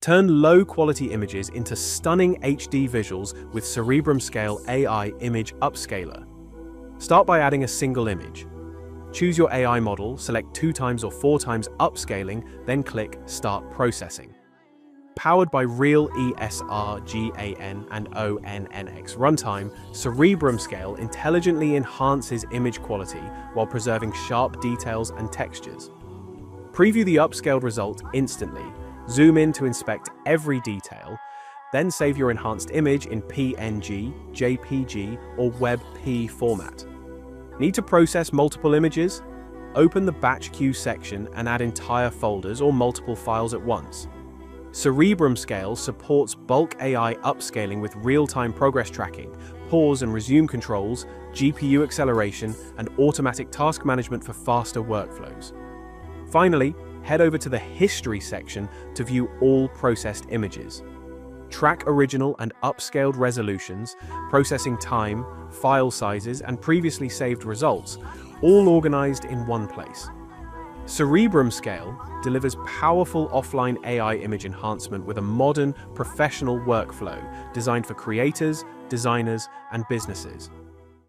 Turn low-quality images into stunning HD visuals with CerebrumScale AI Image Upscaler. Start by adding a single image. Choose your AI model, select 2x or 4x upscaling, then click Start Processing. Powered by Real-ESRGAN and ONNX Runtime, CerebrumScale intelligently enhances image quality while preserving sharp details and textures. Preview the upscaled result instantly, zoom in to inspect every detail, then save your enhanced image in PNG, JPG, or WebP format. Need to process multiple images? Open the Batch Queue section and add entire folders or multiple files at once. CerebrumScale supports bulk AI upscaling with real-time progress tracking, pause and resume controls, GPU acceleration, and automatic task management for faster workflows. Finally, head over to the History section to view all processed images. Track original and upscaled resolutions, processing time, file sizes, and previously saved results, all organized in one place. CerebrumScale delivers powerful offline AI image enhancement with a modern, professional workflow designed for creators, designers, and businesses.